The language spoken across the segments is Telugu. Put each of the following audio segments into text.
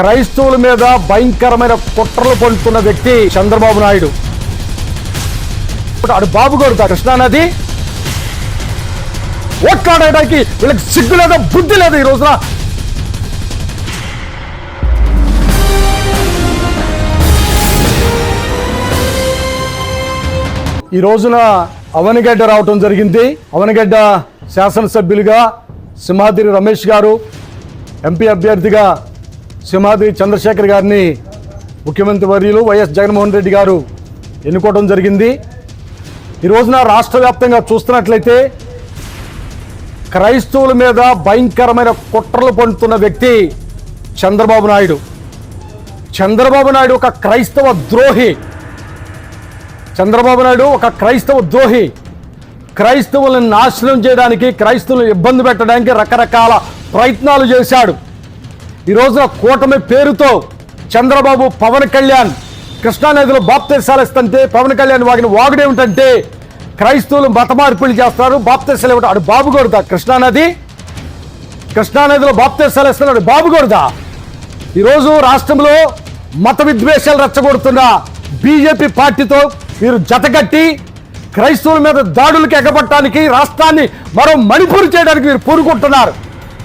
క్రైస్తవుల మీద భయంకరమైన కుట్రలు పండుతున్న వ్యక్తి చంద్రబాబు నాయుడు. అటు బాబు కొడుతా కృష్ణానది ఓట్లాడడానికి వీళ్ళకి సిగ్గు లేదా బుద్ధి లేదు. ఈ రోజున అవనిగడ్డ రావటం జరిగింది. అవనిగడ్డ శాసనసభ్యులుగా సింహాద్రి రమేష్ గారు, ఎంపీ అభ్యర్థిగా సింహాద్రి చంద్రశేఖర్ గారిని ముఖ్యమంత్రి వర్యులు వైఎస్ జగన్మోహన్ రెడ్డి గారు ఎన్నుకోవడం జరిగింది. ఈ రోజున రాష్ట్ర వ్యాప్తంగా చూస్తున్నట్లయితే క్రైస్తవుల మీద భయంకరమైన కుట్రలు పండుతున్న వ్యక్తి చంద్రబాబు నాయుడు. చంద్రబాబు నాయుడు ఒక క్రైస్తవ ద్రోహి. చంద్రబాబు నాయుడు ఒక క్రైస్తవ ద్రోహి. క్రైస్తవులను నాశనం చేయడానికి, క్రైస్తవులను ఇబ్బంది పెట్టడానికి రకరకాల ప్రయత్నాలు చేశాడు. ఈ రోజున కూటమి పేరుతో చంద్రబాబు పవన్ కళ్యాణ్ కృష్ణానదిలో బాప్తీసాలు ఇస్తుంటే పవన్ కళ్యాణ్ వాగిన వాగుడేమిటంటే క్రైస్తవులు మత మార్పులు చేస్తారు, బాప్తీసాలు ఇవ్వడం. అటు బాబు కొడుతా కృష్ణానదిలో బాప్తీసాలు ఇస్తున్నాడు బాబు కొడుతా. ఈరోజు రాష్ట్రంలో మత విద్వేషాలు రెచ్చగొడుతున్న బీజేపీ పార్టీతో వీరు జతకట్టి క్రైస్తవుల మీద దాడులకు ఎగబట్టడానికి, రాష్ట్రాన్ని మరో మణిపూర్ చేయడానికి వీరు పూనుకుంటున్నారు.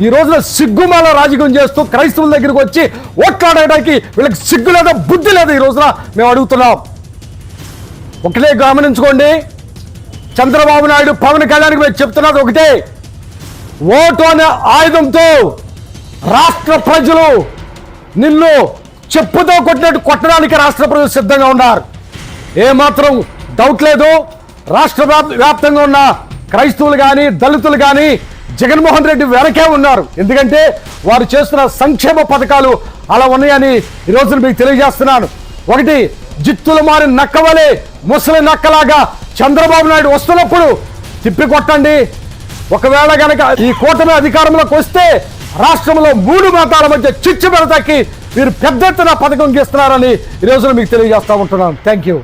ఈ రోజున సిగ్గుమాల రాజకీయం చేస్తూ క్రైస్తవుల దగ్గరికి వచ్చి ఓట్లాడడానికి వీళ్ళకి సిగ్గు లేదా బుద్ధి లేదా ఈ రోజున మేము అడుగుతున్నాం. ఒకటే గమనించుకోండి, చంద్రబాబు నాయుడు పవన్ కళ్యాణ్కి మేము చెప్తున్నది ఒకటే, ఓటు అనే ఆయుధంతో రాష్ట్ర ప్రజలు నిన్ను చెప్పుతో కొట్టినట్టు కొట్టడానికి రాష్ట్ర ప్రజలు సిద్ధంగా ఉన్నారు. ఏమాత్రం డౌట్ లేదు. రాష్ట్ర వ్యాప్తంగా ఉన్న క్రైస్తవులు కానీ, దళితులు కానీ జగన్మోహన్ రెడ్డి వెనకే ఉన్నారు. ఎందుకంటే వారు చేస్తున్న సంక్షేమ పథకాలు అలా ఉన్నాయని ఈరోజు మీకు తెలియజేస్తున్నాను. ఒకటి, జిత్తులు మారి నక్కవలే ముసలి నక్కలాగా చంద్రబాబు నాయుడు వస్తున్నప్పుడు తిప్పికొట్టండి. ఒకవేళ కనుక ఈ కూటమి అధికారంలోకి వస్తే రాష్ట్రంలో 3 మతాల మధ్య చిచ్చు పెడతాకి వీరు పెద్ద ఎత్తున పథకం గీస్తున్నారని ఈరోజు మీకు తెలియజేస్తా ఉంటున్నాను. Thank you.